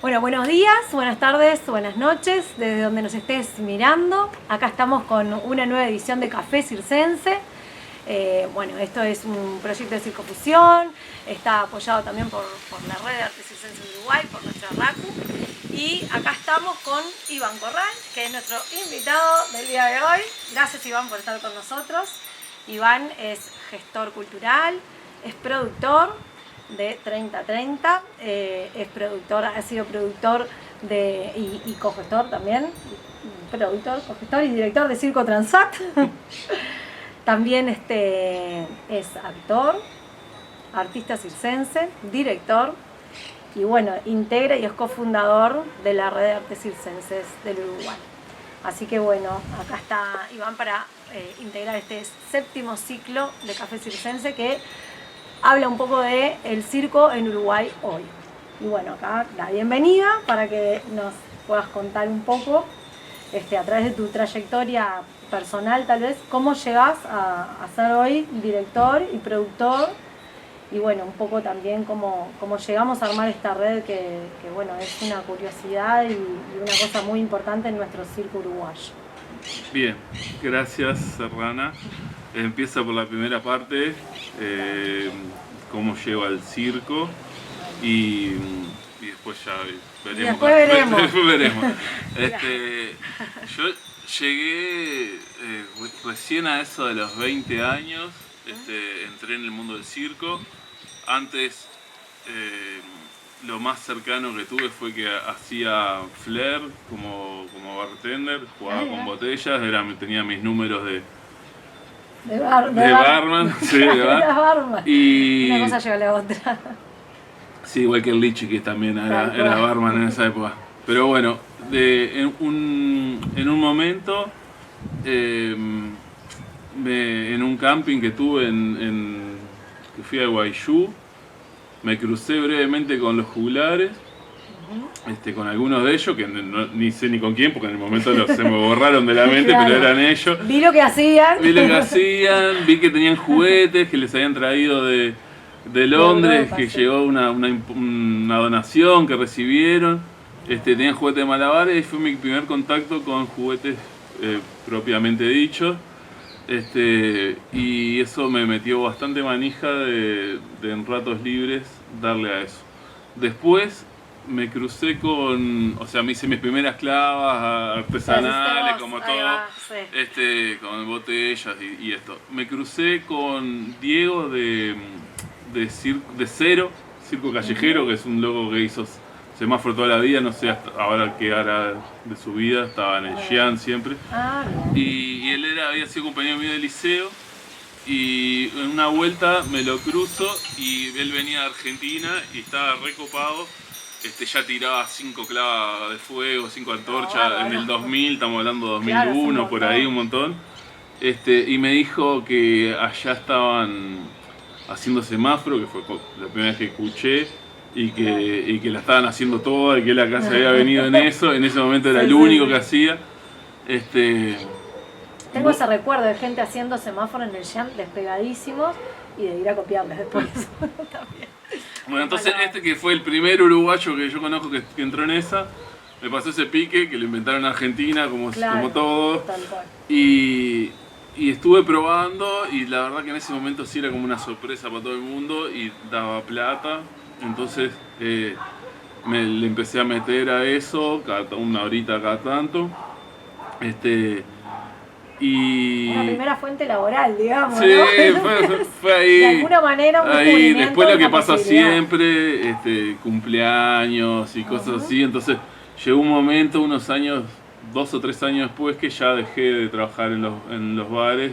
Bueno, buenos días, buenas tardes, buenas noches, desde donde nos estés mirando. Acá estamos con una nueva edición de Café Circense. Bueno, esto es un proyecto de circofusión, está apoyado también por la Red de Arte Circense de Uruguay, por nuestra RACU. Y acá estamos con Iván Corral, que es nuestro invitado del día de hoy. Gracias, Iván, por estar con nosotros. Iván es gestor cultural, es productor de 3030, es productor, ha sido productor y cogestor también, productor, cogestor y director de Circo Transat. También es actor, artista circense, director y bueno, integra y es cofundador de la Red de Artes Circenses del Uruguay. Así que bueno, acá está Iván para integrar este 7º ciclo de Café Circense que habla un poco de el circo en Uruguay hoy. Y bueno, acá la bienvenida para que nos puedas contar un poco, a través de tu trayectoria personal tal vez, cómo llegás a ser hoy director y productor, y bueno, un poco también cómo llegamos a armar esta red que bueno, es una curiosidad y una cosa muy importante en nuestro circo uruguayo. Bien, gracias, Serrana. Empieza por la primera parte, cómo llego al circo y después ya veremos. Después veremos. Yo llegué recién a eso de los 20 años, entré en el mundo del circo. Antes lo más cercano que tuve fue que hacía flair como bartender, jugaba con botellas, tenía mis números de barman. Sí, de barman. Y una cosa lleva a la otra. Sí, igual que el Lichi, que también era barman en esa época. Pero bueno, en un momento, en un camping que tuve que fui a Guayú, me crucé brevemente con los juglares, con algunos de ellos, que ni sé ni con quién, porque en el momento se me borraron de la mente, claro. Pero eran ellos. Vi lo que hacían, vi que tenían juguetes que les habían traído de Londres, que llegó una donación que recibieron. Tenían juguetes de malabares y fue mi primer contacto con juguetes propiamente dichos. Y eso me metió bastante manija de en ratos libres darle a eso. Después me crucé me hice mis primeras clavas artesanales, como todo, sí. Con botellas y esto. Me crucé con Diego de Cero, Circo Callejero, que es un loco que hizo semáforo toda la vida, no sé hasta ahora qué hará de su vida, estaba en el Xi'an siempre. Y él había sido compañero mío de liceo, y en una vuelta me lo cruzo y él venía de Argentina y estaba recopado. Ya tiraba 5 clavas de fuego, 5 antorchas en el 2000, estamos hablando de 2001, claro, por ahí, un montón. Y me dijo que allá estaban haciendo semáforo, que fue la primera vez que escuché, y que la estaban haciendo toda, y que él acá se había venido en eso. En ese momento era el único que hacía. Tengo ese recuerdo de gente haciendo semáforo en el Xi'an despegadísimos y de ir a copiarles después. También. Bueno, entonces que fue el primer uruguayo que yo conozco que entró en esa, me pasó ese pique que lo inventaron en Argentina, como todos. Y estuve probando, y la verdad que en ese momento sí era como una sorpresa para todo el mundo y daba plata. Entonces le empecé a meter a eso, una horita cada tanto. Una primera fuente laboral, digamos, sí, ¿no? fue ahí. De alguna manera un ahí después lo que pasa siempre, cumpleaños y cosas así. Entonces llegó un momento, unos años, 2 o 3 años después, que ya dejé de trabajar en los bares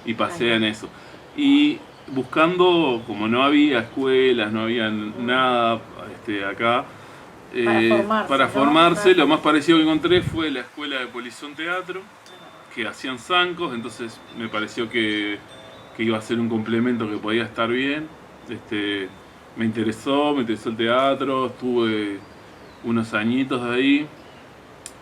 y pasé en eso. Y buscando, como no había escuelas, no había nada acá, para formarse, lo más parecido que encontré fue la escuela de Polizón Teatro, que hacían zancos. Entonces me pareció que iba a ser un complemento que podía estar bien. Me interesó el teatro, estuve unos añitos de ahí.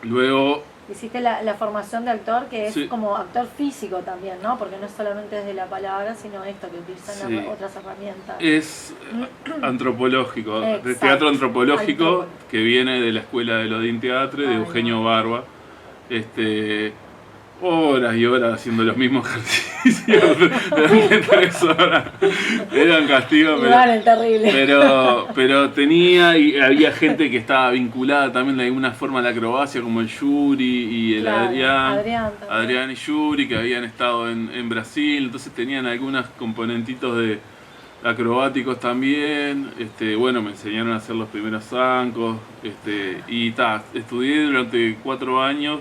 Luego hiciste la formación de actor, que es Sí. como actor físico también, ¿no? Porque no es solamente desde la palabra, sino esto, que utilizan Sí. otras herramientas. Es antropológico, de Exacto. teatro antropológico, Antropológico. que viene de la escuela de Odín Teatre, de Ahí Eugenio Barba. Horas y horas haciendo los mismos ejercicios durante 3 horas. Era un castigo, Igual, es terrible. pero tenía y había gente que estaba vinculada también de alguna forma a la acrobacia, como el Yuri y el Claro, Adrián. también. Adrián y Yuri, que habían estado en Brasil, entonces tenían algunos componentitos de acrobáticos también. Bueno, me enseñaron a hacer los primeros zancos, y estudié durante 4 años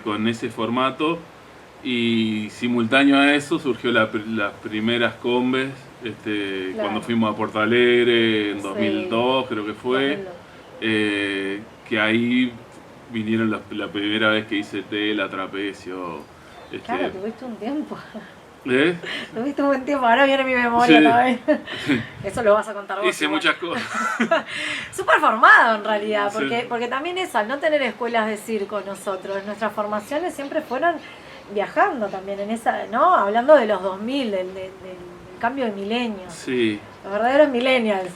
con ese formato, y simultáneo a eso surgió las primeras combes, Claro. cuando fuimos a Porto Alegre en Sí. 2002 creo que fue. 2002. Que ahí vinieron la primera vez que hice tela, trapecio. Claro, tuviste un tiempo. ¿Eh? Tuviste un buen tiempo, ahora viene mi memoria Sí. también. Eso lo vas a contar vos. Hice igual. muchas cosas. Súper formado en realidad, Sí. porque también eso, al no tener escuelas de circo nosotros, nuestras formaciones siempre fueron viajando también en esa, ¿no? Hablando de los 2000, del cambio de milenio. Sí. Los verdaderos millennials.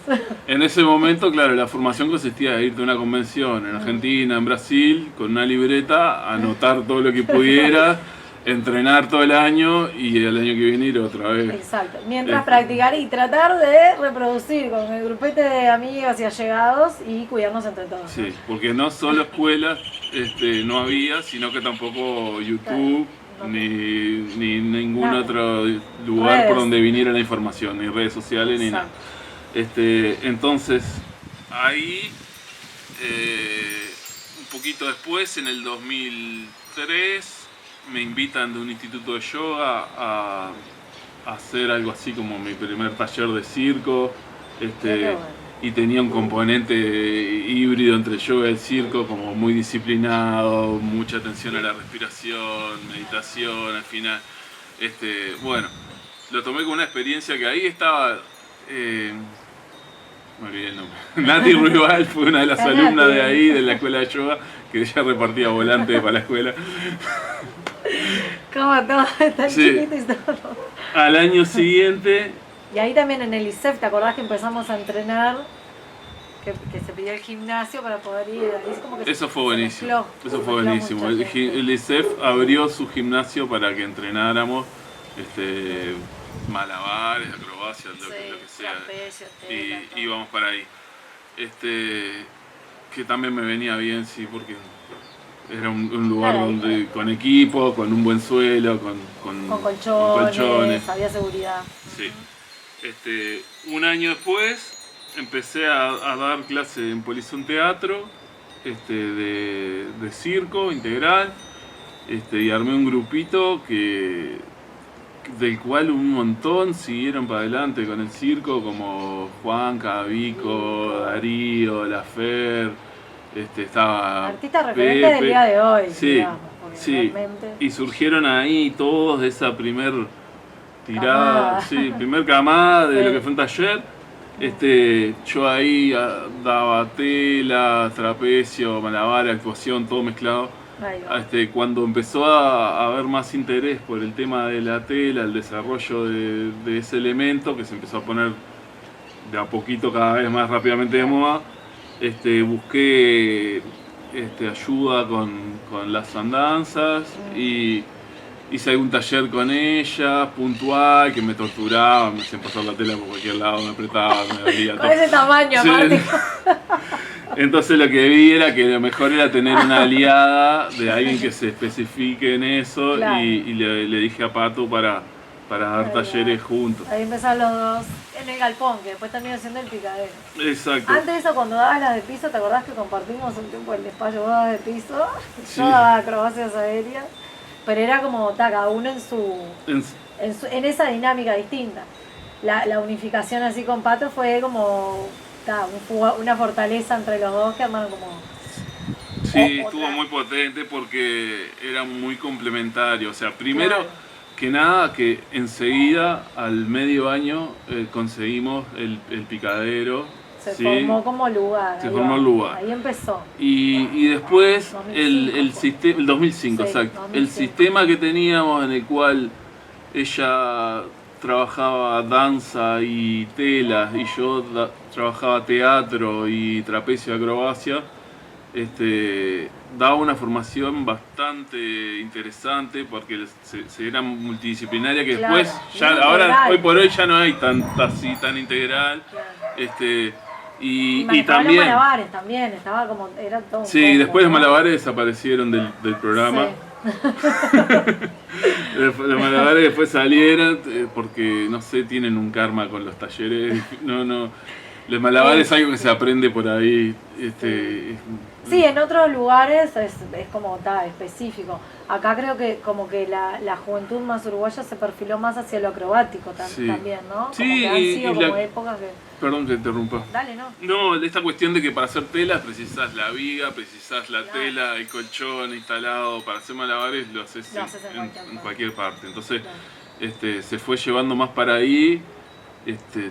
En ese momento, claro, la formación consistía en irte a una convención en Argentina, en Brasil, con una libreta, anotar todo lo que pudiera, entrenar todo el año y el año que viene ir otra vez. Exacto. Mientras practicar y tratar de reproducir con el grupete de amigos y allegados y cuidarnos entre todos. Sí, porque no solo escuelas no había, sino que tampoco YouTube, Claro. ni ningún Nada. otro lugar Redes. por donde viniera la información, ni redes sociales, ni nada. Exacto. Entonces, ahí, un poquito después, en el 2003, me invitan de un instituto de yoga a hacer algo así como mi primer taller de circo. Qué bueno. Y tenía un componente híbrido entre el yoga y el circo, como muy disciplinado, mucha atención a la respiración, meditación, al final. Bueno, lo tomé como una experiencia que ahí estaba. Me olvidé el nombre. Nati Ruibal fue una de las Nati. alumnas de ahí, de la escuela de yoga, que ella repartía volantes para la escuela. Como todo, tan Sí. chiquito y todo. Al año siguiente, Y ahí también en el ISEF, ¿te acordás que empezamos a entrenar? Que se pidió el gimnasio para poder ir. Ahí es como que eso se fue buenísimo. mezcló, Eso se fue mezcló buenísimo. mucha gente. El ISEF abrió su gimnasio para que entrenáramos malabares, acrobacias, lo que sea. trapecio, tela, Y todo. íbamos para ahí. Que también me venía bien, sí, porque era un lugar Claro, donde con equipo, con un buen suelo, con Con colchones, colchones. había seguridad. Sí. Un año después empecé a dar clase en Polizón Teatro, de circo integral, y armé un grupito del cual un montón siguieron para adelante con el circo, como Juan, Cabico, Darío, Lafer, estaba Artistas referentes Pepe. del día de hoy, Sí, digamos, porque sí. realmente. Y surgieron ahí todos de esa primer tirada, Camada. sí, primer camada de Sí. lo que fue un taller. Yo ahí daba tela, trapecio, malabar, actuación, todo mezclado. Ahí va. Cuando empezó a haber más interés por el tema de la tela, el desarrollo de ese elemento, que se empezó a poner de a poquito cada vez más rápidamente de moda, busqué ayuda con las andanzas y hice algún taller con ella, puntual, que me torturaba, me hacían pasar la tela por cualquier lado, me apretaba, me dolía Con todo. ese tamaño, Sí. aparte. Entonces lo que vi era que lo mejor era tener una aliada de alguien que se especifique en eso. Claro. Y le dije a Pato para dar Ahí talleres va. juntos. Ahí empezaron los dos en el galpón, que después terminó siendo el picadero. Exacto. Antes de eso, cuando dabas las de piso, ¿te acordás que compartimos un tiempo el despacho? Vos dabas de piso, Sí. yo daba acrobacias aéreas, pero era como cada uno En- en esa dinámica distinta. La unificación así con Pato fue como una fortaleza entre los dos que armaron como... Sí, otra. estuvo muy potente porque era muy complementario. O sea, primero Claro. que nada, que enseguida, al medio año, conseguimos el picadero Se ¿sí? formó como lugar. Se formó el lugar. Ahí empezó. Y después 2005 el sistema, el 2005, Sí, exacto. 2005. El sistema que teníamos en el cual ella trabajaba danza y telas y yo trabajaba teatro y trapecio y acrobacia, daba una formación bastante interesante porque se era multidisciplinaria que Claro, después, muy ya ahora, integral. hoy por hoy ya no hay tanta así, tan integral. Claro. Y manejaba también, los malabares también, estaba como, era todo un sí, poco, después los ¿no? malabares desaparecieron del programa. Sí. Los malabares después salieron porque, no sé, tienen un karma con los talleres. No, los malabares es algo que se aprende por ahí. Sí, en otros lugares es como está específico. Acá creo que como que la juventud más uruguaya se perfiló más hacia lo acrobático Sí. también, ¿no? Sí, como que han sido y como épocas que... Perdón que te interrumpa. Dale, ¿no? No, esta cuestión de que para hacer telas precisas la viga, precisas la Claro. tela, el colchón instalado. Para hacer malabares lo haces en cualquier parte. Entonces, Claro. se fue llevando más para ahí.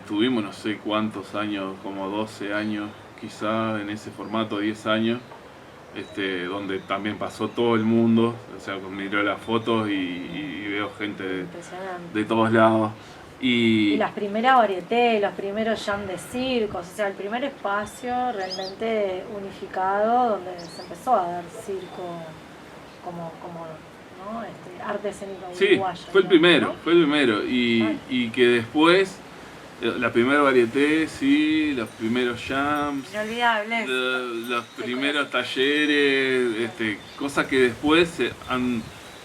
Tuvimos no sé cuántos años, como 12 años quizá en ese formato, 10 años, donde también pasó todo el mundo, o sea, miró las fotos y veo gente Impresionante. de todos lados. Y las primeras varietés, los primeros jam de circos, o sea, el primer espacio realmente unificado donde se empezó a dar circo como ¿no? Arte escénico uruguayo. Sí, fue el primero, ¿no? fue el primero. Y que después, la primera varieté, sí, los primeros jams, Inolvidables. los primeros talleres, cosas que después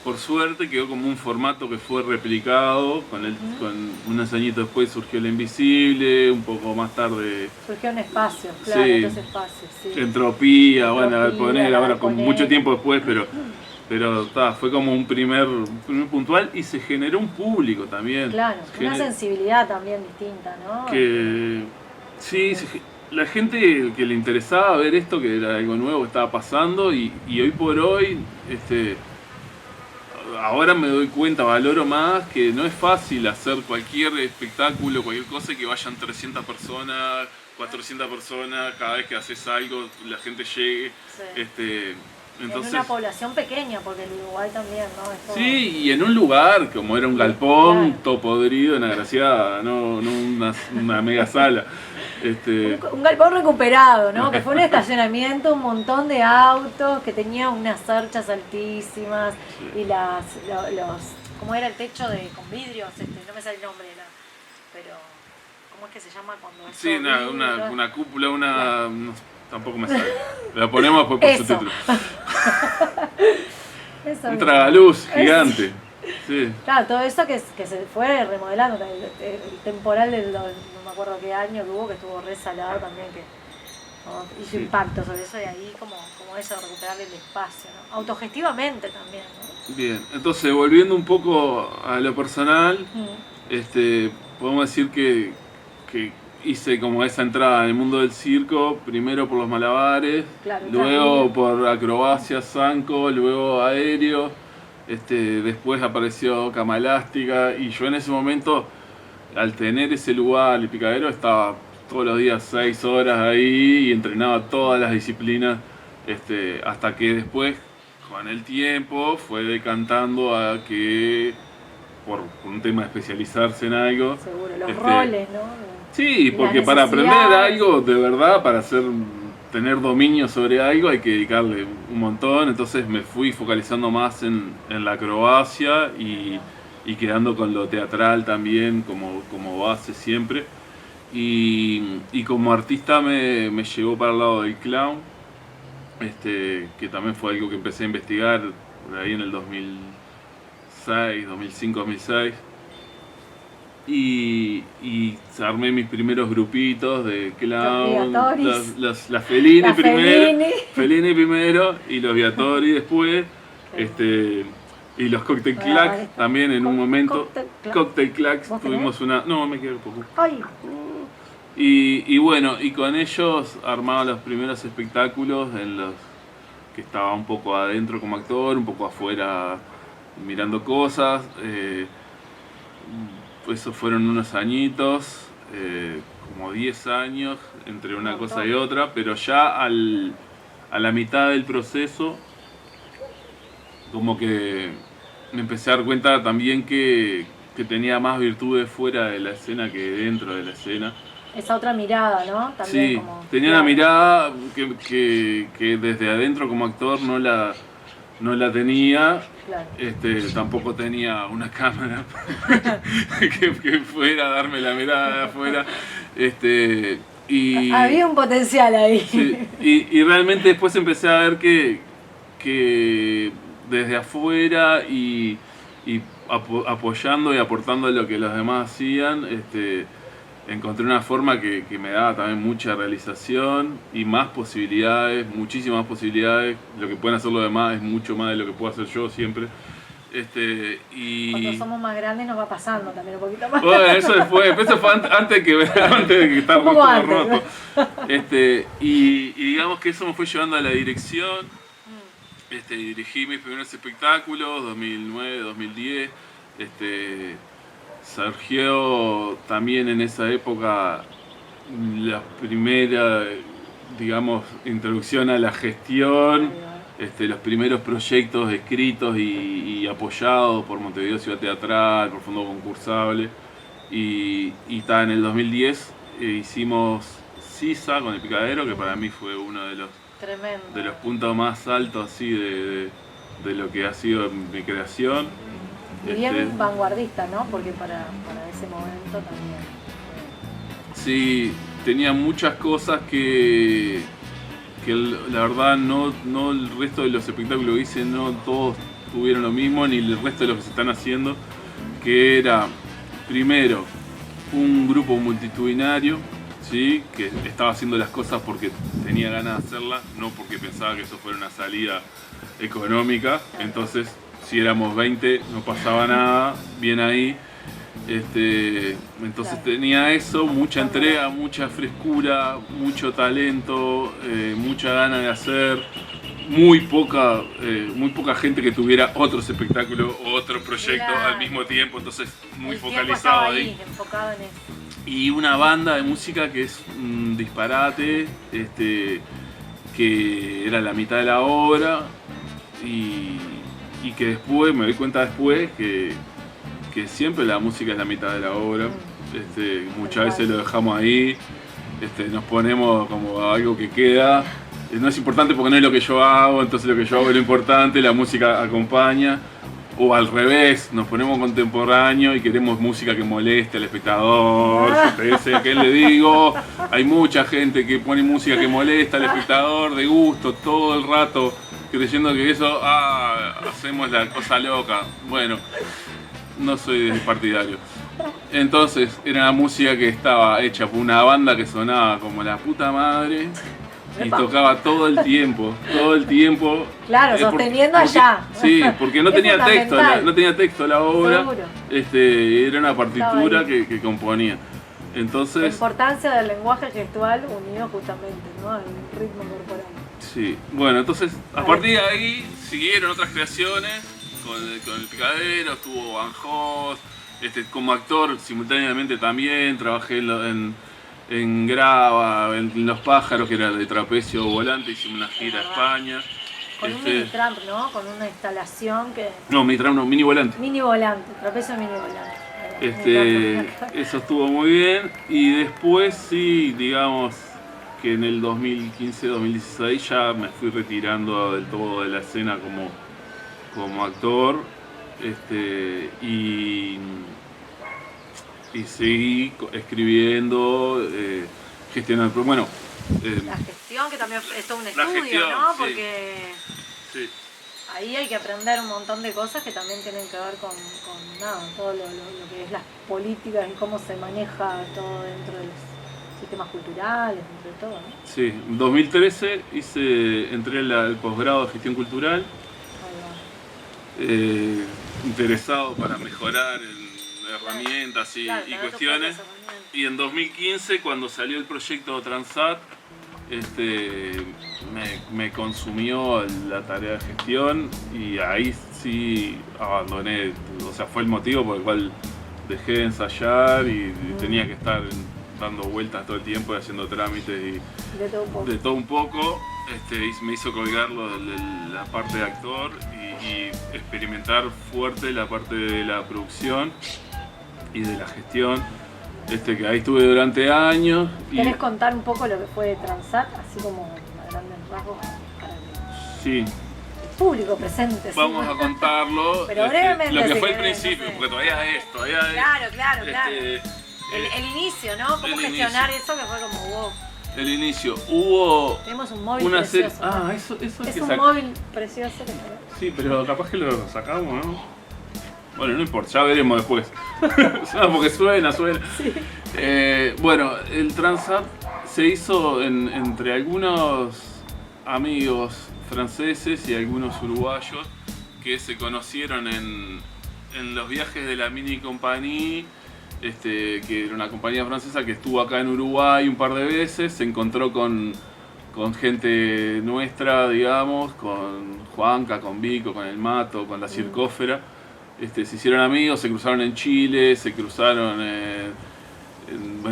por suerte quedó como un formato que fue replicado, con unos añitos después surgió El Invisible, un poco más tarde Surgió un espacio, claro, sí, otros espacios, sí. Entropía, bueno, al poner la ahora con Poner. mucho tiempo después, pero fue como un primer puntual y se generó un público también. Claro, una sensibilidad también distinta, ¿no? Sí, la gente que le interesaba ver esto, que era algo nuevo que estaba pasando y hoy por hoy, ahora me doy cuenta, valoro más que no es fácil hacer cualquier espectáculo, cualquier cosa y que vayan 300 personas, 400 personas, cada vez que haces algo la gente llegue. Sí. Entonces, en una población pequeña, porque el Uruguay también, ¿no? Es todo... Sí, y en un lugar, como era un galpón, Claro. todo podrido, una graciada, no una mega sala. Un galpón recuperado, ¿no? Que fue un estacionamiento, un montón de autos, que tenía unas cerchas altísimas Sí. y ¿cómo era el techo con vidrios? No me sale el nombre, pero ¿cómo es que se llama cuando es Sí, todo vidrio? una cúpula, no, tampoco me sale. La ponemos por subtítulo. Eso Un mismo. tragaluz gigante. Sí. Claro, todo eso que se fue remodelando, el temporal no me acuerdo qué año que hubo, que estuvo resalado también, que hizo Sí. impacto sobre eso, y ahí como eso, recuperar el espacio, ¿no? Autogestivamente también, ¿no? Bien, entonces volviendo un poco a lo personal, Mm. podemos decir que hice como esa entrada en el mundo del circo, primero por los malabares, Claro, luego por acrobacia, zanco, luego aéreo, después apareció cama elástica y yo en ese momento, al tener ese lugar, el picadero, estaba todos los días 6 horas ahí y entrenaba todas las disciplinas, hasta que después, con el tiempo, fue decantando a que, por un tema de especializarse en algo, Seguro, los roles, ¿no? Sí, porque las para aprender necesidades. algo, de verdad, para tener dominio sobre algo hay que dedicarle un montón, entonces me fui focalizando más en la acrobacia y quedando con lo teatral también como base siempre. Y como artista me llevó para el lado del clown, que también fue algo que empecé a investigar por ahí en el 2006, 2005, 2006. Y armé mis primeros grupitos de clown, las Fellini Fellini primero y los Viatori después, y los Cocktail Clacks también en un momento. Cocktail Clacks tuvimos una... No, me quedé poco. Ay. Y bueno, y con ellos armaba los primeros espectáculos en los que estaba un poco adentro como actor, un poco afuera mirando cosas. Esos fueron unos añitos como 10 años entre una cosa y otra, pero ya a la mitad del proceso como que me empecé a dar cuenta también que tenía más virtudes fuera de la escena que dentro de la escena. Esa otra mirada, ¿no? También Sí, como, tenía una mirada que desde adentro como actor no la tenía. Claro. Tampoco tenía una cámara que fuera a darme la mirada de afuera. Había un potencial ahí. Sí, y realmente después empecé a ver que desde afuera y apoyando y aportando lo que los demás hacían, encontré una forma que me daba también mucha realización y más posibilidades, muchísimas posibilidades. Lo que pueden hacer los demás es mucho más de lo que puedo hacer yo siempre. Cuando somos más grandes nos va pasando también un poquito más. Bueno, eso fue antes de que estar todo roto. Y digamos que eso me fue llevando a la dirección. Dirigí mis primeros espectáculos, 2009, 2010. Surgió también en esa época la primera, digamos, introducción a la gestión, los primeros proyectos escritos y apoyados por Montevideo Ciudad Teatral, por Fondo Concursable. Y en el 2010 hicimos Sisa con El Picadero, que para mí fue uno de los puntos más altos así de lo que ha sido mi creación. Y bien vanguardista, ¿no? Porque para ese momento también. Sí, tenía muchas cosas que la verdad no el resto de los espectáculos que hice, no todos tuvieron lo mismo, ni el resto de los que se están haciendo, que era, primero, un grupo multitudinario, ¿sí? Que estaba haciendo las cosas porque tenía ganas de hacerlas, no porque pensaba que eso fuera una salida económica. Entonces, si éramos 20 no pasaba nada, bien ahí. Entonces tenía eso, mucha entrega, mucha frescura, mucho talento, mucha gana de hacer, muy poca gente que tuviera otros espectáculos o otros proyectos al mismo tiempo, entonces muy focalizado ahí. Enfocado en eso. Y una banda de música que es un disparate, que era la mitad de la obra y que después, me doy cuenta después que siempre la música es la mitad de la obra. Muchas veces lo dejamos ahí, nos ponemos como algo que queda. No es importante porque no es lo que yo hago, entonces lo que yo hago es lo importante, la música acompaña. O al revés, nos ponemos contemporáneo y queremos música que moleste al espectador. ¿A qué le digo? Hay mucha gente que pone música que molesta al espectador de gusto todo el rato, creyendo que eso, hacemos la cosa loca. Bueno, no soy partidario. Entonces, era una música que estaba hecha por una banda que sonaba como la puta madre. Y tocaba todo el tiempo. Claro, sosteniendo allá. Sí, porque no tenía texto la obra. Era una partitura que componía. Entonces, la importancia del lenguaje gestual unido justamente, ¿no? Al ritmo corporal. Sí, bueno, entonces a partir de ahí siguieron otras creaciones con El Picadero, estuvo Van Host, como actor simultáneamente también trabajé en Grava, en Los Pájaros, que era de Trapecio Volante, hicimos una gira a España. Con un mini tramp, ¿no? Con una instalación que... No, mini volante. Mini volante, Trapecio mini volante. Eso estuvo muy bien. Y después sí, digamos que en el 2015-2016 ya me fui retirando del todo de la escena como actor. Y seguí escribiendo, gestionando. Bueno, la gestión, que también es todo un la estudio, gestión, ¿no? sí. Porque Sí. ahí hay que aprender un montón de cosas que también tienen que ver con todo lo que es las políticas y cómo se maneja todo dentro de los sistemas culturales, dentro de todo, ¿no? Sí, en 2013 entré al posgrado de gestión cultural, interesado para mejorar en herramientas y cuestiones. Y en 2015, cuando salió el proyecto Transat, me consumió la tarea de gestión y ahí sí abandoné, o sea, fue el motivo por el cual dejé de ensayar y tenía que estar dando vueltas todo el tiempo y haciendo trámites y De todo un poco. y me hizo colgar la parte de actor y experimentar fuerte la parte de la producción y de la gestión, que ahí estuve durante años. ¿Querés contar un poco lo que fue Transat, así como a grandes rasgos, para que Sí, el público presente? vamos a contarlo. Pero brevemente, lo que si fue el querés, principio, no sé. porque todavía es. Claro. El inicio, ¿no? ¿Cómo gestionar eso que fue como wow? El inicio. Hubo Tenemos un móvil una serie. precioso. ¿no? Eso hay Es que un sacar. móvil precioso. Sí, pero capaz que lo sacamos, ¿no? Bueno, no importa, ya veremos después. No, porque suena. Sí. Bueno, el Transat se hizo entre algunos amigos franceses y algunos uruguayos que se conocieron en los viajes de la Mini Compagnie, que era una compañía francesa que estuvo acá en Uruguay un par de veces, se encontró con gente nuestra, digamos, con Juanca, con Vico, con el Mato, con la Circófera. Se hicieron amigos, se cruzaron en Chile, se cruzaron en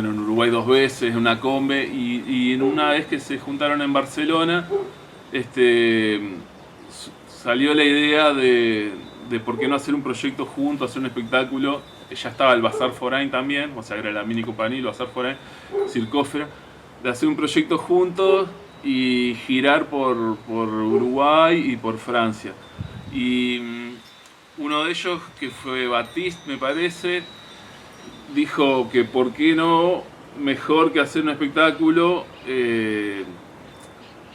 Uruguay 2 veces, en una combe, y en una vez que se juntaron en Barcelona, salió la idea de por qué no hacer un proyecto juntos, hacer un espectáculo. Ya estaba el Bazar Forain también, o sea, era la Mini Compagnie, el Bazar Forain, Circófera, de hacer un proyecto juntos y girar por Uruguay y por Francia. Y uno de ellos, que fue Batiste, me parece, dijo que por qué no, mejor que hacer un espectáculo,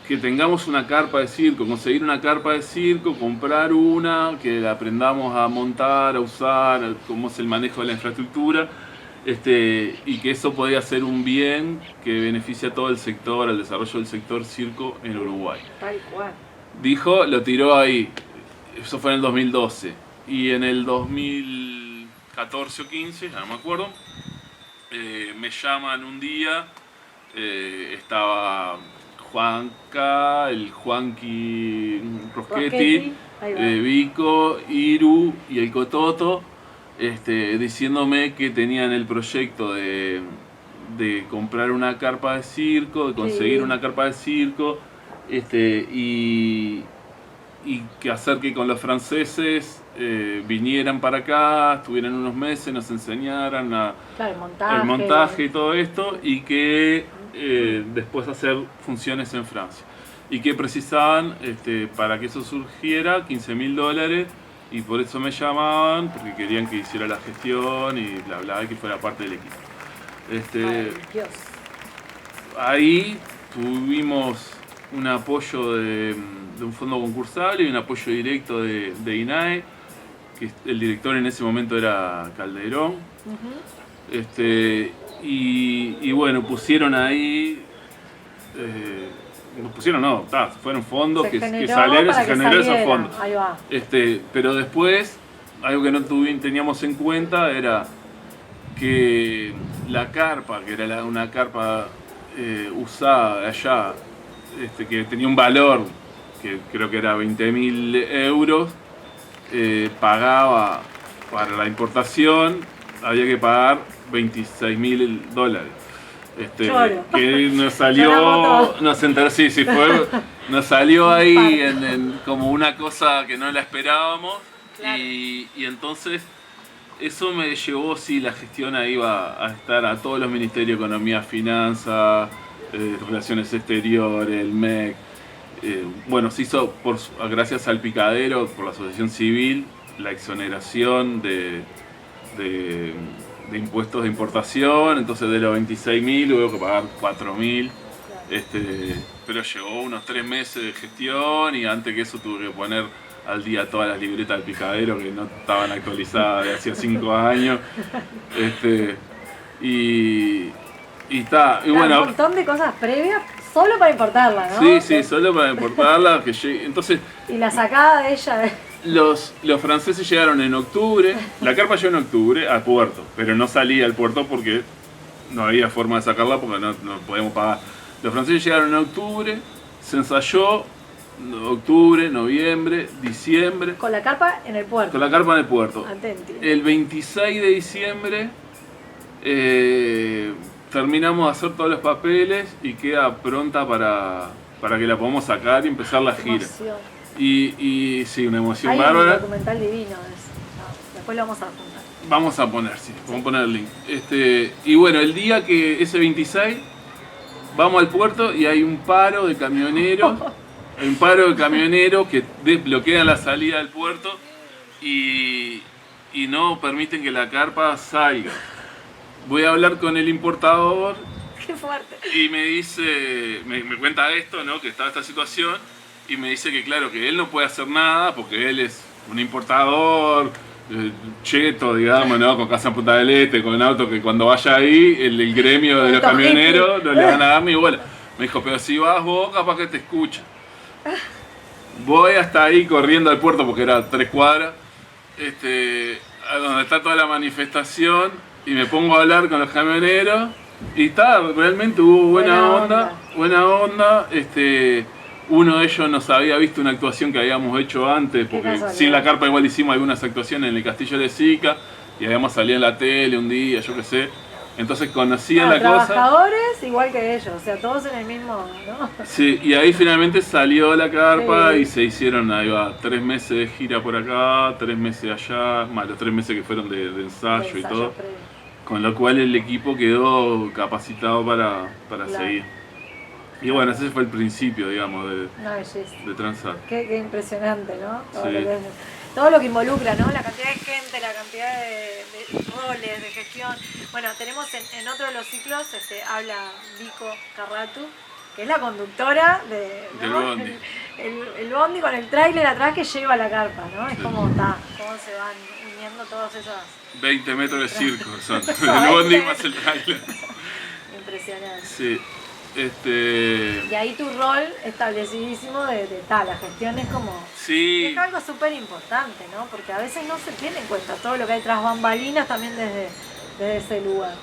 que tengamos una carpa de circo, conseguir una carpa de circo, comprar una, que la aprendamos a montar, a usar, cómo es el manejo de la infraestructura, y que eso podía ser un bien que beneficia a todo el sector, al desarrollo del sector circo en Uruguay. Tal cual. Dijo, lo tiró ahí, eso fue en el 2012, y en el 2014 o 15, ya no me acuerdo, me llaman un día, estaba Juanca, el Juanqui Roschetti, Vico, Iru y el Cototo, diciéndome que tenían el proyecto de comprar una carpa de circo, de conseguir una carpa de circo, y que hacer que con los franceses vinieran para acá, estuvieran unos meses, nos enseñaran el montaje y todo esto, y que después hacer funciones en Francia. Y que precisaban, para que eso surgiera, $15.000, y por eso me llamaban, porque querían que hiciera la gestión y bla bla, y que fuera parte del equipo. Ahí tuvimos un apoyo de un fondo concursal y un apoyo directo de INAE, que el director en ese momento era Calderón. Y bueno, pusieron ahí, fueron fondos que salieron, se generó esos fondos. Ahí va. Pero después, algo que no teníamos en cuenta era que la carpa, que era una carpa usada de allá, que tenía un valor que creo que era 20.000 euros, pagaba para la importación, había que pagar $26.000. Que nos salió, nos salió ahí como una cosa que no la esperábamos. Claro. Y entonces eso me llevó, la gestión ahí iba a estar a todos los ministerios, Economía, Finanzas, Relaciones Exteriores, el MEC. Bueno, se hizo gracias al Picadero, por la Asociación Civil, la exoneración de impuestos de importación, entonces de los 26.000 hubo que pagar 4.000, pero llevó unos 3 meses de gestión, y antes que eso tuve que poner al día todas las libretas del Picadero que no estaban actualizadas de hacía 5 años, y bueno, un montón de cosas previas solo para importarla, ¿no? Sí, solo para importarla, entonces. Y la sacada de ella. Los franceses llegaron en octubre, la carpa llegó en octubre al puerto, pero no salía al puerto porque no había forma de sacarla porque no podíamos pagar. Los franceses llegaron en octubre, se ensayó octubre, noviembre, diciembre. Con la carpa en el puerto. Con la carpa en el puerto. Atenti. El 26 de diciembre terminamos de hacer todos los papeles y queda pronta para que la podamos sacar y empezar la gira. Emoción. Y sí, una emoción Hay bárbara. un documental divino de eso. Después lo vamos a juntar. Vamos a poner, sí, vamos a poner el link. Y bueno, el día que ese 26 vamos al puerto y hay un paro de camioneros. Hay un paro de camioneros que desbloquean la salida del puerto y no permiten que la carpa salga. Voy a hablar con el importador. Qué fuerte. Y me dice, me cuenta esto, ¿no? Que está esta situación. Y me dice que claro, que él no puede hacer nada porque él es un importador cheto, digamos, ¿no? Con casa en Punta del Este, con auto que cuando vaya ahí, el gremio de los camioneros no le van a dar mi bola. Me dijo, pero si vas vos, capaz que te escucha. Voy hasta ahí corriendo al puerto porque era 3 cuadras, a donde está toda la manifestación, y me pongo a hablar con los camioneros. Y realmente hubo buena onda. Uno de ellos nos había visto una actuación que habíamos hecho antes, porque sin la carpa igual hicimos algunas actuaciones en el Castillo de Sica y habíamos salido en la tele un día, yo qué sé. Entonces conocían la cosa. Trabajadores igual que ellos, o sea, todos en el mismo, ¿no? Sí, y ahí finalmente salió la carpa y se hicieron, ahí va, 3 meses de gira por acá, 3 meses allá, más los 3 meses que fueron de ensayo y todo. Con lo cual el equipo quedó capacitado para seguir. Y bueno, ese fue el principio, digamos, de Transat. Qué impresionante, ¿no? Sí. Todo lo que involucra, ¿no? La cantidad de gente, la cantidad de roles, de gestión. Bueno, tenemos en otro de los ciclos, habla Vico Carratu, que es la conductora del bondi. El bondi con el tráiler atrás que lleva la carpa, ¿no? Es como se van uniendo todas esas... 20 metros de circo son. El bondi más el tráiler. Impresionante. Sí. Y ahí tu rol establecidísimo de la gestión es como... Sí. Es algo súper importante, ¿no? Porque a veces no se tiene en cuenta todo lo que hay tras bambalinas también desde ese lugar.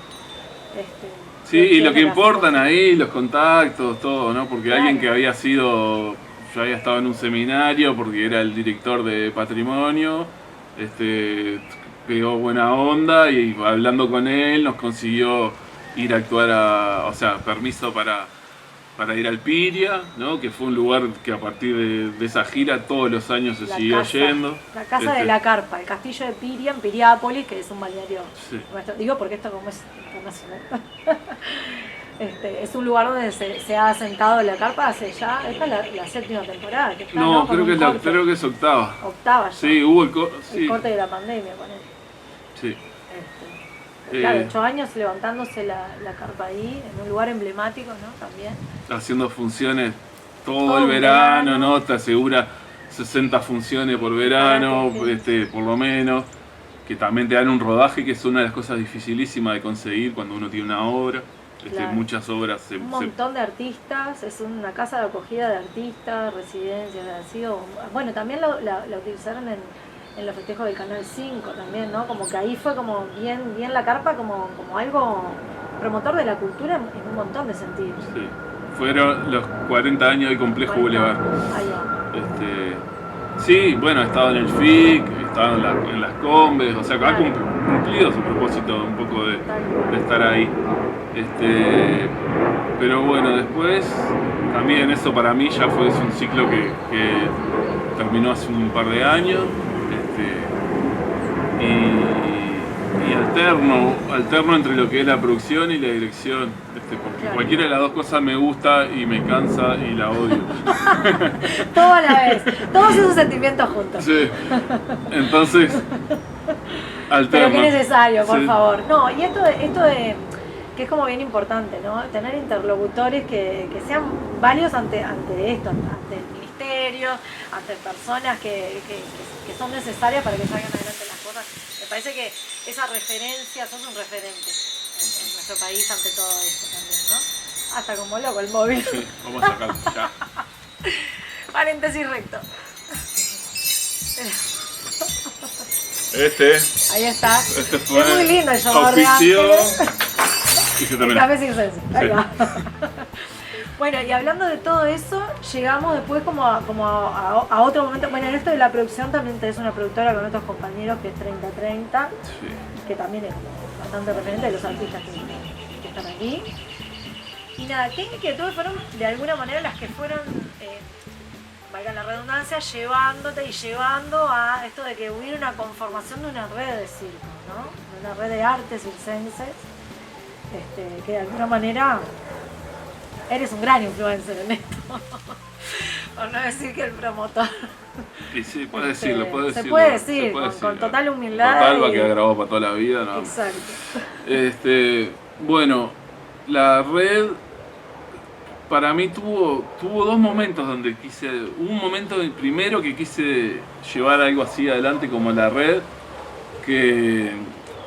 Sí, y lo que importan ahí, los contactos, todo, ¿no? Porque alguien que había sido... Yo había estado en un seminario porque era el director de patrimonio, pegó buena onda y hablando con él nos consiguió ir a actuar permiso para ir al Piria, ¿no? Que fue un lugar que a partir de esa gira todos los años se siguió yendo. La casa de la carpa, el castillo de Piria en Piriápolis, que es un balneario nuestro. Digo porque esto como es internacional. Es un lugar donde se ha asentado la carpa hace ya, esta es la 7ª temporada. Que está, no, creo que es octava. Octava ya. Sí, hubo el corte de la pandemia con él. Sí. Claro, 8 años levantándose la carpa ahí, en un lugar emblemático, ¿no? También. Haciendo funciones todo el verano, ¿no? Te asegura 60 funciones por verano, por lo menos. Que también te dan un rodaje, que es una de las cosas dificilísimas de conseguir cuando uno tiene una obra. Muchas obras un montón de artistas, es una casa de acogida de artistas, residencias, ha sido... Bueno, también la utilizaron en los festejos del Canal 5 también, ¿no? Como que ahí fue como bien la carpa como algo promotor de la cultura en un montón de sentidos. Sí, fueron los 40 años del Complejo Boulevard. Sí, bueno, ha estado en el FIC, ha estado en las Combes, o sea, ha cumplido su propósito un poco de estar ahí. Pero bueno, después también eso para mí ya fue un ciclo que terminó hace un par de años. Y alterno entre lo que es la producción y la dirección, porque cualquiera de las dos cosas me gusta y me cansa y la odio. Todo a la vez, todos esos sentimientos juntos. Sí, entonces alterno. Pero qué necesario, por favor. No, y esto de que es como bien importante, ¿no? Tener interlocutores que sean válidos ante esto, ante el ministerio, ante personas que son necesarias para que salgan adelante las cosas. Me parece que esa referencia, sos un referente en nuestro país ante todo esto también, ¿no? Hasta como loco el móvil. Sí, vamos a sacarlo ya. Paréntesis recto. Ahí está. Fue es muy lindo el llamado de Ángeles. Café Circense. Ahí va. Bueno, y hablando de todo eso, llegamos después como a otro momento. Bueno, en esto de la producción también tenés una productora con otros compañeros que es 3030, que también es bastante referente de los artistas que están aquí. Y nada, ¿qué inquietudes fueron de alguna manera las que fueron, valga la redundancia, llevándote y llevando a esto de que hubiera una conformación de una red de circo, ¿no? De una red de artes circenses, que de alguna manera eres un gran influencer en esto, por no decir que el promotor. Y sí, puede decirlo, puede se decirlo. puede decir, con total humildad. Total, va a quedar grabado para toda la vida, ¿no? Exacto. Bueno, la red para mí tuvo dos momentos donde un momento primero que quise llevar algo así adelante como la red, que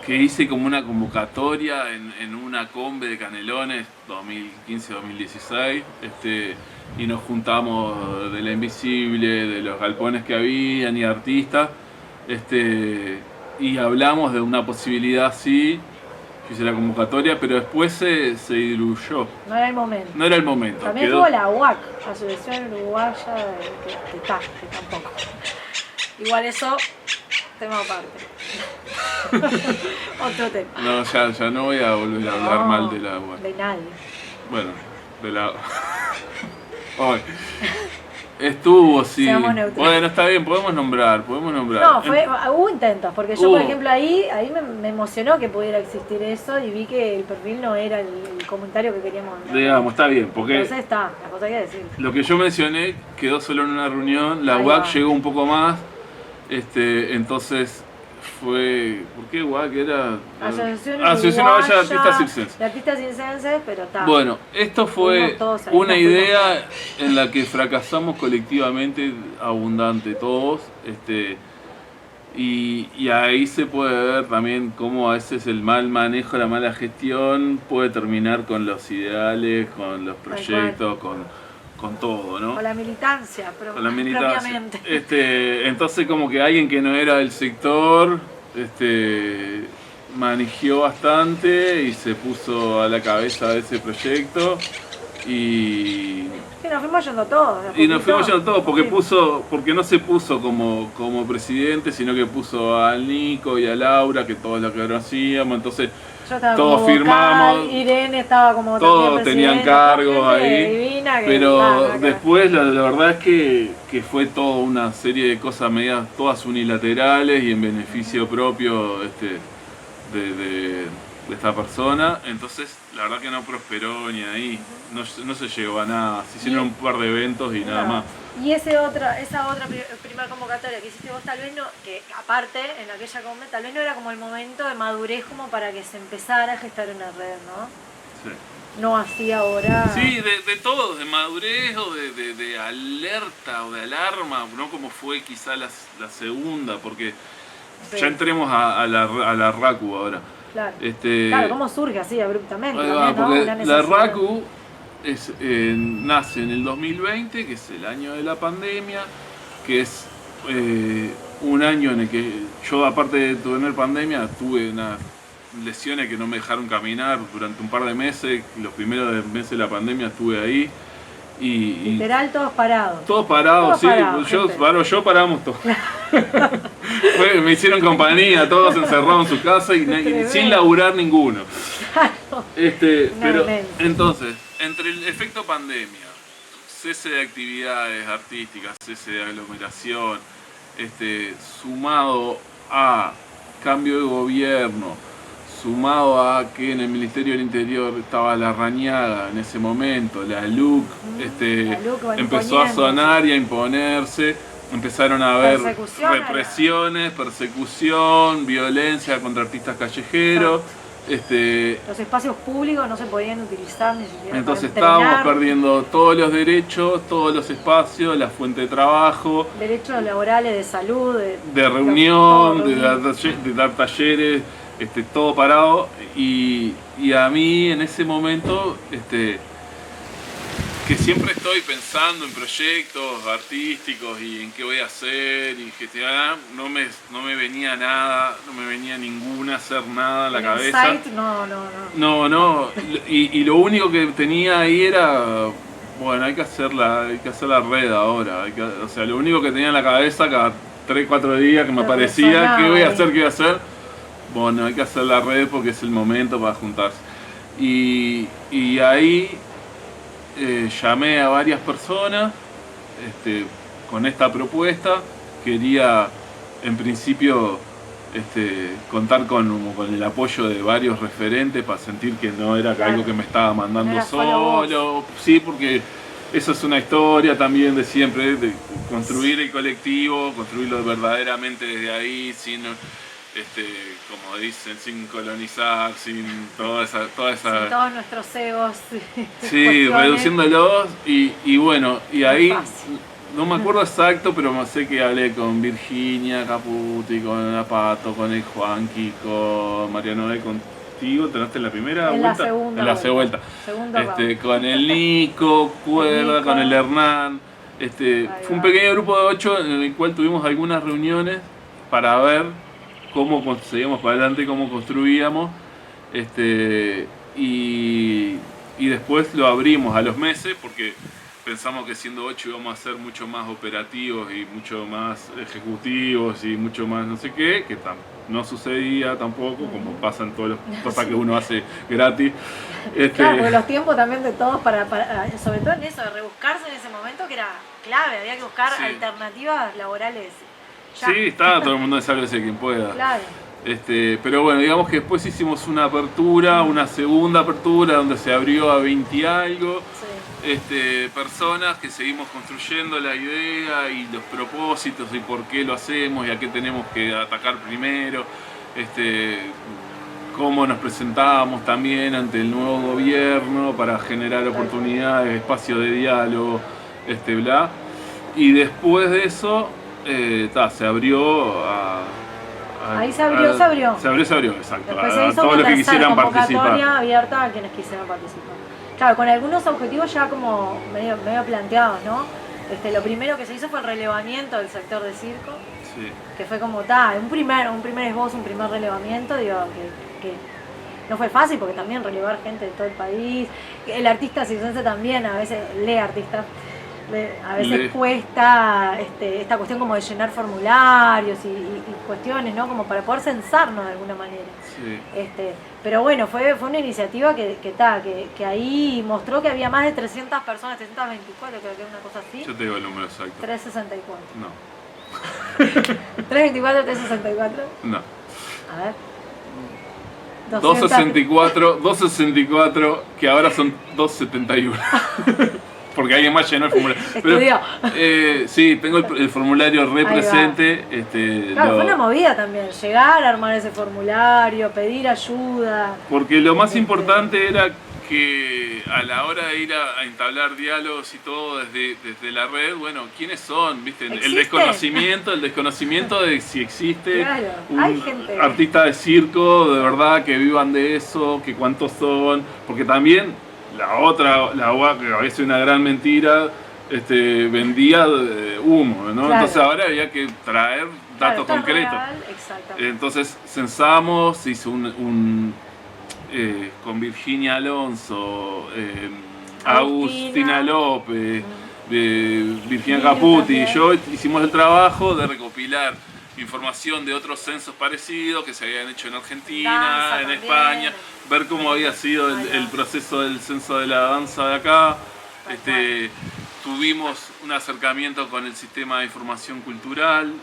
hice como una convocatoria en una combe de Canelones 2015-2016, y nos juntamos de La Invisible, de los galpones que habían y artistas, y hablamos de una posibilidad así. Hice la convocatoria, pero después se diluyó. No era el momento. No era el momento. También estuvo la UAC, Asociación Uruguaya que tampoco. Igual eso, tema aparte. Otro tema. No, ya no voy a volver a hablar mal de la UAC. De nadie. Bueno, de la... Ay. Estuvo, sí. Bueno, está bien, podemos nombrar. No, hubo intentos, porque yo, por ejemplo, ahí me emocionó que pudiera existir eso y vi que el perfil no era el comentario que queríamos dar. Digamos, está bien, porque... Entonces está, la cosa hay que decir. Lo que yo mencioné quedó solo en una reunión, la UAC llegó un poco más, entonces fue... ¿Por qué UAC? Era... Asociación Uruguaya de Artistas Circenses. De Artistas Circenses, pero está. Bueno, esto fue una idea en la que fracasamos colectivamente, abundante todos, y ahí se puede ver también cómo a veces el mal manejo, la mala gestión puede terminar con los ideales, con los proyectos, con todo, ¿no? Con la militancia, con la militancia. Entonces como que alguien que no era del sector, manejó bastante y se puso a la cabeza de ese proyecto y... Sí, nos fuimos yendo todos. Y nos fuimos yendo todos porque no se puso como presidente, sino que puso a Nico y a Laura, que todos lo conocíamos, entonces todos firmamos, Irene estaba como todos tenían cargos ahí, divina, pero después la verdad es que fue toda una serie de cosas medias, todas unilaterales y en beneficio propio de esta persona, entonces la verdad que no prosperó ni ahí, no se llegó a nada, se hicieron un par de eventos y nada más. Y esa otra primera convocatoria que hiciste vos, tal vez no, que aparte en aquella convocatoria, tal vez no era como el momento de madurez como para que se empezara a gestar una red, ¿no? Sí. No así ahora. Sí, de todo, de madurez o de alerta o de alarma, no como fue quizá la segunda, porque ya entremos a la RACU ahora. Claro. Claro, ¿cómo surge así abruptamente? Porque la RACU nace en el 2020, que es el año de la pandemia, que es un año en el que yo, aparte de tener pandemia, tuve unas lesiones que no me dejaron caminar durante un par de meses. Los primeros meses de la pandemia estuve ahí. Literal, todos parados. Todos parados, sí. Yo paramos todos. Me hicieron compañía, todos encerrados en su casa y sin laburar ninguno. Claro. Pero entonces, entre el efecto pandemia, cese de actividades artísticas, cese de aglomeración, sumado a cambio de gobierno, sumado a que en el Ministerio del Interior estaba la Rañaga en ese momento, la LUC, empezó a sonar y a imponerse, empezaron a haber represiones, persecución, violencia contra artistas callejeros. Los espacios públicos no se podían utilizar ni siquiera. Entonces estábamos perdiendo todos los derechos, todos los espacios, la fuente de trabajo, derechos laborales, de salud, de reunión, de dar talleres, todo parado. Y a mí en ese momento, que siempre estoy pensando en proyectos artísticos y en qué voy a hacer y gestionar, no me venía nada, no me venía hacer nada a la cabeza. No. Y lo único que tenía ahí era, bueno, hay que hacer la red ahora. O sea, lo único que tenía en la cabeza cada 3-4 días que me aparecía, ¿qué voy a hacer? Bueno, hay que hacer la red porque es el momento para juntarse. Y ahí llamé a varias personas con esta propuesta. Quería en principio contar con el apoyo de varios referentes para sentir que no era algo que me estaba mandando no solo. Sí, porque eso es una historia también de siempre, de construir el colectivo, construirlo verdaderamente desde ahí, sin, como dicen, sin colonizar, sin sin todos nuestros egos. Sí, reduciéndolos y bueno, y ahí no me acuerdo exacto, pero sé que hablé con Virginia Caputi, con Apato, con el Juanqui, con Mariano de contigo. ¿Tenaste en la primera en vuelta? En la segunda. Con el Nico, Cuerda, con el Hernán. Fue un pequeño grupo de 8 en el cual tuvimos algunas reuniones para ver cómo seguíamos para adelante, cómo construíamos. Y después lo abrimos a los meses porque pensamos que siendo 8 íbamos a ser mucho más operativos y mucho más ejecutivos y mucho más no sé qué, que no sucedía tampoco, como pasa en todas las cosas que uno hace gratis. Claro, porque los tiempos también de todos, sobre todo en eso, de rebuscarse en ese momento, que era clave, había que buscar alternativas laborales. Ya. Sí, está todo el mundo en sálvese quien pueda. Claro. Pero bueno, digamos que después hicimos una apertura, una segunda apertura donde se abrió a 20 y algo. Personas que seguimos construyendo la idea y los propósitos y por qué lo hacemos y a qué tenemos que atacar primero, cómo nos presentamos también ante el nuevo gobierno para generar oportunidades, espacio de diálogo, bla. Y después de eso, se abrió ahí se abrió. Se abrió, exacto. Después se hizo todos los que quisieran convocatoria abierta a quienes quisieran participar. Claro, con algunos objetivos ya como medio planteados, ¿no? Lo primero que se hizo fue el relevamiento del sector de circo, que fue como un primer esbozo, un primer relevamiento, digo, que no fue fácil porque también relevar gente de todo el país, el artista circense también a veces a veces cuesta esta cuestión como de llenar formularios y cuestiones, ¿no? Como para poder censarnos de alguna manera. Pero bueno, fue una iniciativa que ahí mostró que había más de 300 personas, 324, creo que era una cosa así. Yo te digo el número exacto. 364. No. 324, 364. No. A ver. 264, que ahora son 271. Porque alguien más llenó el formulario. Estudió. Sí, tengo el formulario re presente. Claro, fue una movida también, llegar a armar ese formulario, pedir ayuda. Porque lo más importante era que a la hora de ir a entablar diálogos y todo desde la red, bueno, ¿quiénes son? ¿Viste? El desconocimiento de si existe un artista de circo de verdad que vivan de eso, que cuántos son, porque también la UAC, que a veces una gran mentira, vendía humo, ¿no? Claro. Entonces ahora había que traer datos concretos. Entonces censamos, hizo con Virginia Alonso, Agustina López, Virginia Caputi y yo hicimos el trabajo de recopilar información de otros censos parecidos que se habían hecho en Argentina, en España, ver cómo había sido el proceso del censo de la danza de acá. Tuvimos un acercamiento con el sistema de información cultural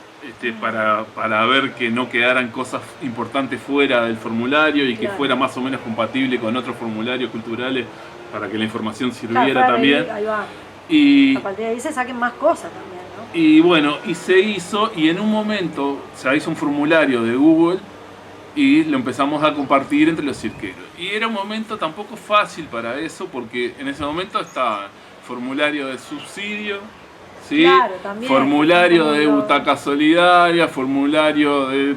para ver que no quedaran cosas importantes fuera del formulario y que fuera más o menos compatible con otros formularios culturales para que la información sirviera también. Ahí va. Y a partir de ahí se saquen más cosas también, ¿no? Y bueno, y se hizo, y en un momento se hizo un formulario de Google y lo empezamos a compartir entre los cirqueros. Y era un momento tampoco fácil para eso, porque en ese momento estaba formulario de subsidio, ¿sí? Claro, también, formulario de butaca solidaria, formulario de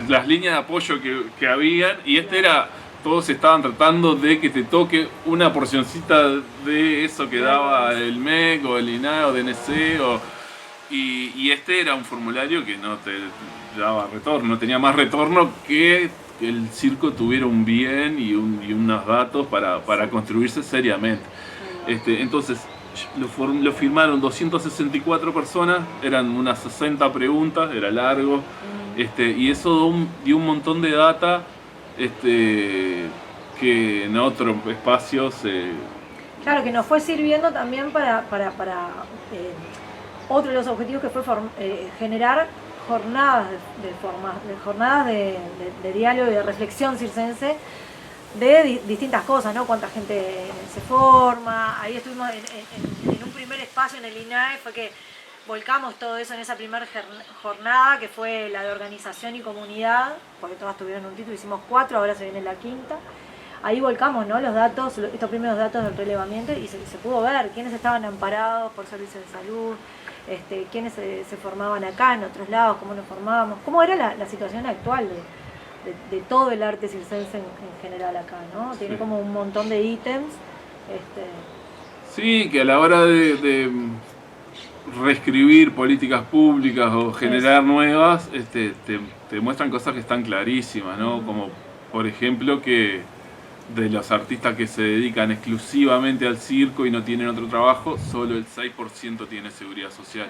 las líneas de apoyo que habían, y todos estaban tratando de que te toque una porcioncita de eso que daba el MEC o el INAE o DNC, y era un formulario que no te daba retorno, no tenía más retorno que el circo tuviera un bien y unos datos para construirse seriamente. Entonces lo firmaron 264 personas, eran unas 60 preguntas, era largo, y eso dio un montón de data que en otros espacios Claro, que nos fue sirviendo también para otro de los objetivos que fue generar jornadas de diálogo y de reflexión circense de distintas cosas, ¿no? Cuánta gente se forma. Ahí estuvimos en un primer espacio en el INAE, fue que volcamos todo eso en esa primera jornada, que fue la de organización y comunidad, porque todas tuvieron un título, hicimos 4, ahora se viene la 5ª. Ahí volcamos, ¿no?, los datos, estos primeros datos del relevamiento, y se pudo ver quiénes estaban amparados por servicios de salud, quiénes se formaban acá, en otros lados, cómo nos formábamos, cómo era la situación actual de todo el arte circense en general acá, ¿no? Tiene como un montón de ítems. Sí, que a la hora de reescribir políticas públicas o generar nuevas, te muestran cosas que están clarísimas, ¿no? Como, por ejemplo, que de los artistas que se dedican exclusivamente al circo y no tienen otro trabajo, solo el 6% tiene seguridad social.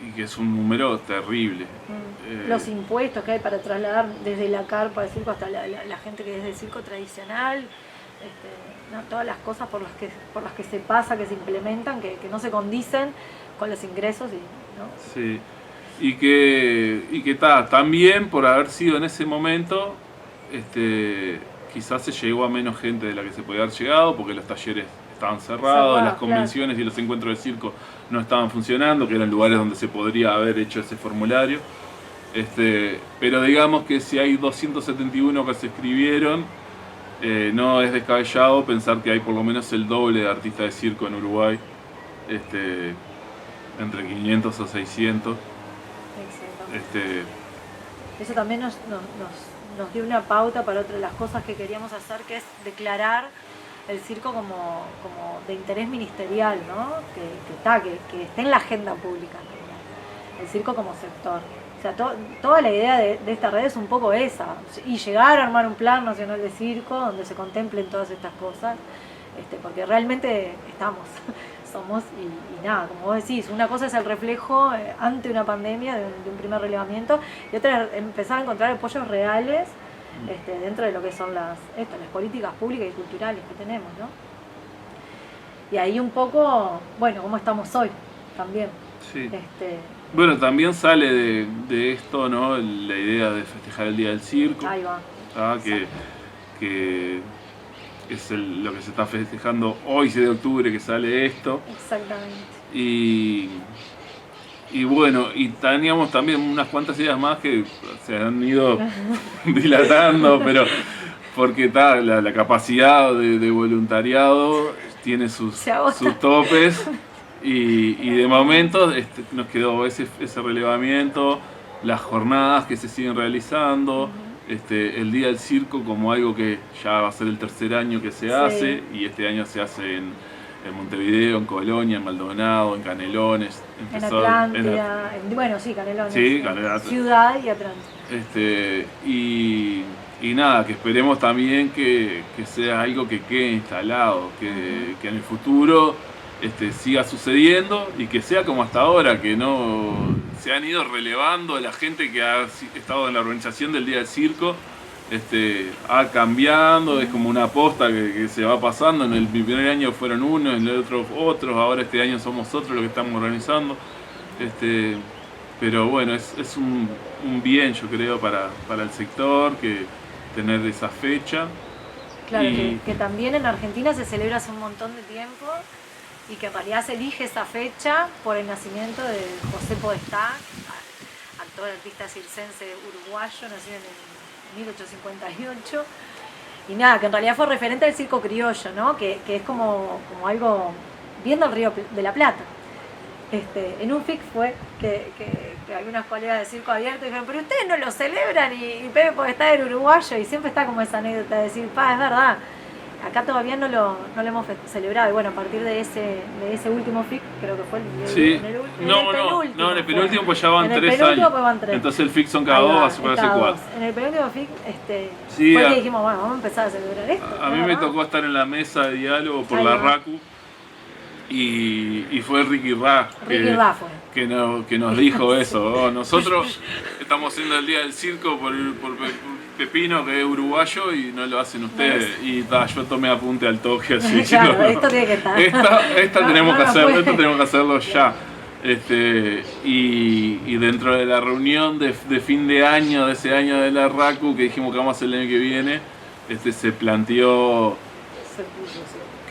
Y que es un número terrible. Los impuestos que hay para trasladar desde la carpa del circo hasta la gente que es del circo tradicional, ¿no? Todas las cosas por las que se pasa, que se implementan, que no se condicen con los ingresos, ¿no? Sí. Y que también por haber sido en ese momento, quizás se llegó a menos gente de la que se podía haber llegado, porque los talleres estaban cerrados, las convenciones y los encuentros de circo no estaban funcionando, que eran lugares donde se podría haber hecho ese formulario. Pero digamos que si hay 271 que se escribieron, no es descabellado pensar que hay por lo menos el doble de artistas de circo en Uruguay, entre 500 o 600. Eso también nos dio una pauta para otra de las cosas que queríamos hacer, que es declarar el circo como de interés ministerial, ¿no? Que esté en la agenda pública, el circo como sector. O sea, toda la idea de esta red es un poco esa, y llegar a armar un plan nacional de circo donde se contemplen todas estas cosas, porque realmente somos y nada, como vos decís, una cosa es el reflejo ante una pandemia de un primer relevamiento, y otra es empezar a encontrar apoyos reales dentro de lo que son las políticas públicas y culturales que tenemos, ¿no? Y ahí un poco, bueno, cómo estamos hoy también. Sí. Bueno, también sale de esto, ¿no?, la idea de festejar el Día del Circo. Ahí va. Que es lo que se está festejando hoy, 6 de octubre, que sale esto. Exactamente. Y bueno, y teníamos también unas cuantas ideas más que se han ido dilatando, pero porque la capacidad de voluntariado tiene sus topes, y de momento nos quedó ese relevamiento, las jornadas que se siguen realizando, el Día del Circo como algo que ya va a ser el 3er año que se hace, y este año se hace en Montevideo, en Colonia, en Maldonado, en Canelones, en Atlántida, Canelones, sí, Ciudad y Atlántida. Y nada, que esperemos también que sea algo que quede instalado, que en el futuro siga sucediendo, y que sea como hasta ahora, que no se han ido relevando la gente que ha estado en la organización del Día del Circo. Cambiando, es como una posta que se va pasando. En el primer año fueron unos, en el otro otros, ahora este año somos otros los que estamos organizando. Pero bueno, es un bien, yo creo, para el sector, que tener esa fecha. Claro, que también en Argentina se celebra hace un montón de tiempo, y que en realidad se elige esa fecha por el nacimiento de José Podestá, actor, artista circense uruguayo, nacido en 1858, y nada, que en realidad fue referente al circo criollo, ¿no? Que es como algo bien del Río de la Plata. En un FIC fue que algunos colegas de circo abierto dijeron, pero ustedes no lo celebran, y Pepe Podestá era uruguayo, y siempre está como esa anécdota de decir, es verdad, acá todavía no lo hemos celebrado. Y bueno, a partir de ese último FIC, creo que fue el penúltimo, pues ya van 3 años. Entonces el FIC son cada 2, así puede ser 4. En el penúltimo FIC fue que dijimos, bueno, vamos a empezar a celebrar esto. A mí me tocó estar en la mesa de diálogo por la RACU, y fue Ricky Ra que nos dijo eso. Nosotros estamos haciendo el Día del Circo Pepino, que es uruguayo, y no lo hacen ustedes. Y yo tomé apunte al toque así. Claro, esto tiene que estar. Esta tenemos que hacerlo, esto tenemos que hacerlo ya. Y dentro de la reunión de fin de año, de ese año de la RACU, que dijimos que vamos a hacer el año que viene, se planteó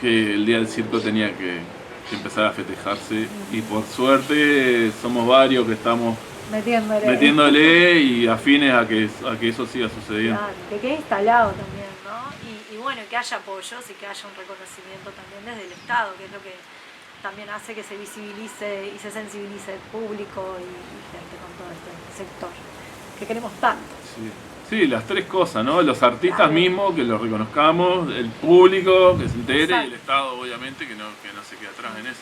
que el Día del Circo tenía que empezar a festejarse. Y por suerte somos varios que estamos metiéndole y afines a que eso siga sucediendo. Claro, que quede instalado también, ¿no? Y bueno, que haya apoyos y que haya un reconocimiento también desde el Estado, que es lo que también hace que se visibilice y se sensibilice el público y gente con todo este sector que queremos tanto. Sí, las tres cosas, ¿no? Los artistas mismos, que los reconozcamos, el público, que se entere, y el Estado, obviamente, que no se quede atrás en eso.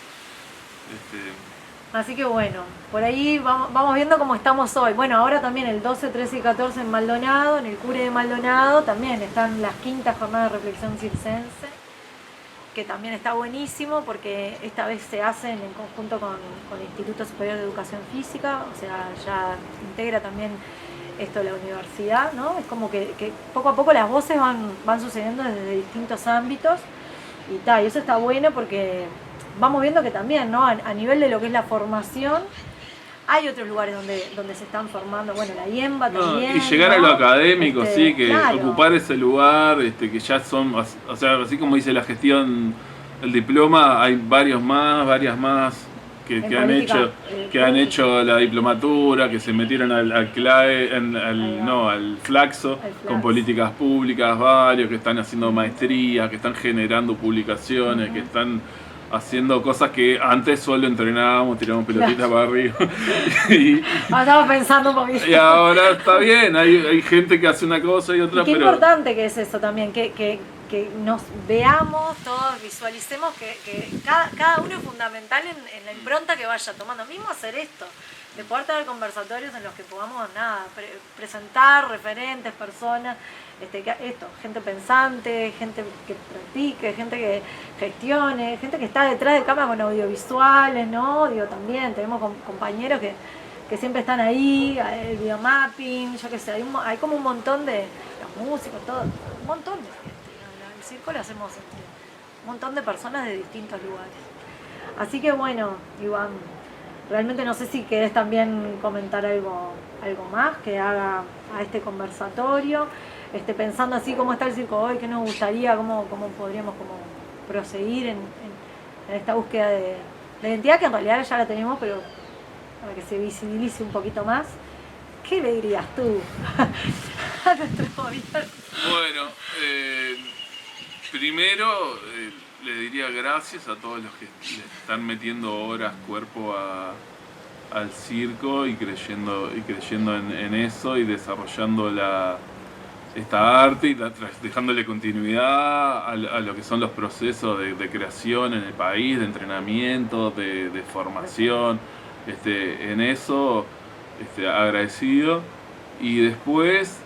Así que bueno, por ahí vamos viendo cómo estamos hoy. Bueno, ahora también el 12, 13 y 14 en Maldonado, en el Cure de Maldonado, también están las quintas jornadas de reflexión circense, que también está buenísimo porque esta vez se hacen en conjunto con el Instituto Superior de Educación Física, o sea, ya integra también esto de la universidad, ¿no? Es como que poco a poco las voces van sucediendo desde distintos ámbitos y eso está bueno porque vamos viendo que también, ¿no? A nivel de lo que es la formación, hay otros lugares donde se están formando, bueno, la IEMBA también. Y llegar a lo académico, sí, que claro, ocupar ese lugar, que ya son, o sea, así como dice la gestión, el diploma, hay varias más que han hecho la diplomatura, que se metieron al Flaxo, con políticas públicas, varios que están haciendo maestrías, que están generando publicaciones, que están haciendo cosas que antes solo entrenábamos, tirábamos pelotitas para arriba. Estaba pensando un poquito. Y ahora está bien, hay gente que hace una cosa y otra, y qué importante que es eso también, que nos veamos todos, visualicemos que cada uno es fundamental en la impronta que vaya tomando. Mismo hacer esto, de poder tener conversatorios en los que podamos presentar referentes, personas, gente pensante, gente que practique, gente que gestione, gente que está detrás de cámara con audiovisuales, ¿no? Digo, también tenemos compañeros que siempre están ahí, el videomapping, yo qué sé, hay como un montón de los músicos, todo, un montón de gente. El circo lo hacemos entre un montón de personas de distintos lugares. Así que bueno, Iván, realmente no sé si querés también comentar algo más que haga a este conversatorio, pensando así cómo está el circo hoy, qué nos gustaría, cómo podríamos proseguir en esta búsqueda de identidad, que en realidad ya la tenemos, pero para que se visibilice un poquito más. ¿Qué le dirías tú a nuestro gobierno? Bueno, primero le diría gracias a todos los que le están metiendo horas, cuerpo al circo y creyendo en eso y desarrollando esta arte y dejándole continuidad a lo que son los procesos de creación en el país, de entrenamiento, de formación. En eso agradecido. Y después,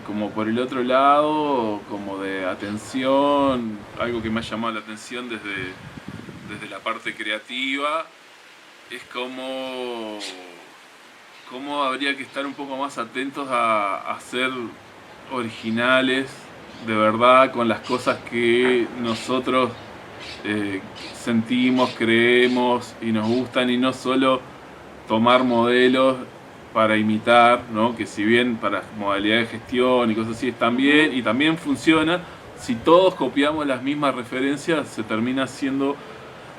como por el otro lado, como de atención, algo que me ha llamado la atención desde la parte creativa, es cómo habría que estar un poco más atentos a ser originales, de verdad, con las cosas que nosotros sentimos, creemos y nos gustan, y no solo tomar modelos para imitar, ¿no? Que si bien para modalidades de gestión y cosas así están bien y también funciona, si todos copiamos las mismas referencias se termina siendo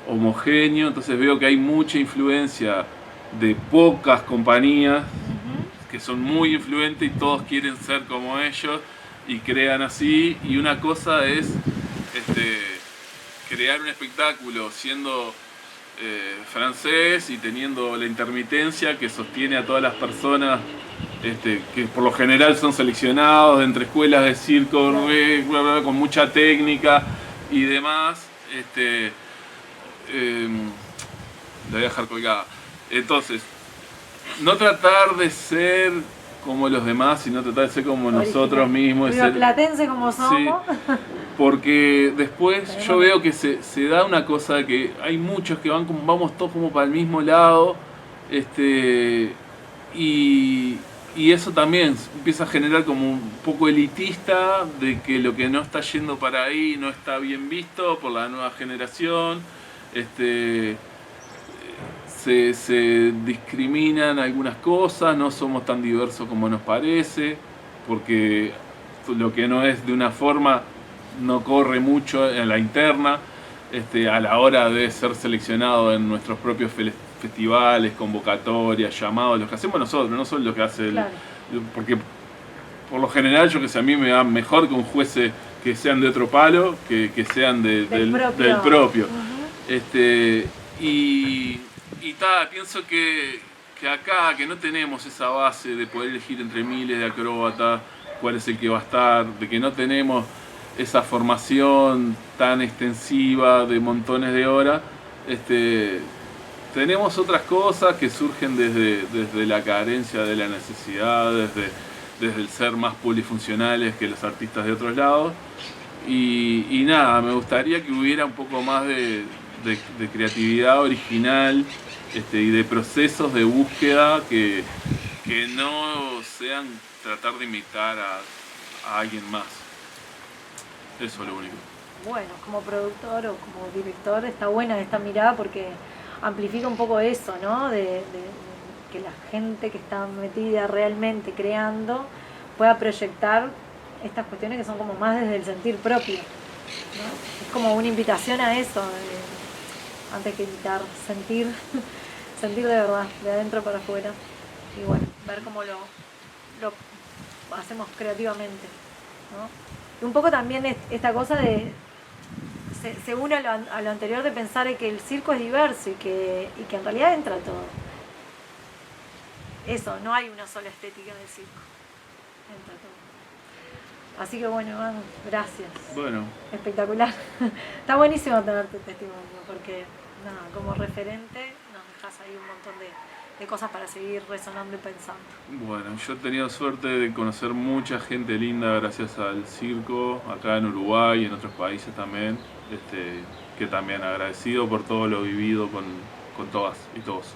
homogéneo. Entonces veo que hay mucha influencia de pocas compañías que son muy influentes y todos quieren ser como ellos y crean así. Y una cosa es crear un espectáculo siendo francés y teniendo la intermitencia que sostiene a todas las personas que por lo general son seleccionados de entre escuelas de circo con mucha técnica y demás. La voy a dejar colgada. Entonces, no tratar de ser como los demás, sino tratar de ser como nosotros mismos. Rioplatense como somos. Sí, porque después yo veo que se da una cosa que hay muchos que vamos todos como para el mismo lado, y y eso también empieza a generar como un poco elitista de que lo que no está yendo para ahí no está bien visto por la nueva generación. Se discriminan algunas cosas, no somos tan diversos como nos parece, porque lo que no es de una forma no corre mucho en la interna, a la hora de ser seleccionado en nuestros propios festivales, convocatorias, llamados, los que hacemos nosotros, no solo lo que hace Claro. porque por lo general yo que sé, a mí me va mejor con jueces que sean de otro palo, que sean del propio. Uh-huh. Pienso que acá, que no tenemos esa base de poder elegir entre miles de acróbatas cuál es el que va a estar, de que no tenemos esa formación tan extensiva de montones de horas, tenemos otras cosas que surgen desde la carencia de la necesidad, desde el ser más polifuncionales que los artistas de otros lados. Y nada, me gustaría que hubiera un poco más de creatividad original y de procesos de búsqueda que no sean tratar de imitar a alguien más. Eso es lo único. Bueno, como productor o como director está buena esta mirada porque amplifica un poco eso, ¿no? De que la gente que está metida realmente creando pueda proyectar estas cuestiones que son como más desde el sentir propio, ¿no? Es como una invitación a eso, antes que imitar, sentir de verdad, de adentro para afuera. Y bueno, ver cómo lo hacemos creativamente, ¿no? Y un poco también esta cosa de, se une a lo anterior de pensar que el circo es diverso y que en realidad entra todo. Eso, no hay una sola estética del circo, entra todo. Así que bueno, Manu, gracias. Bueno. Espectacular. Está buenísimo tener tu testimonio porque, nada, como referente nos dejas ahí un montón de cosas para seguir resonando y pensando. Bueno, yo he tenido suerte de conocer mucha gente linda gracias al circo, acá en Uruguay y en otros países también, que también agradecido por todo lo vivido con todas y todos.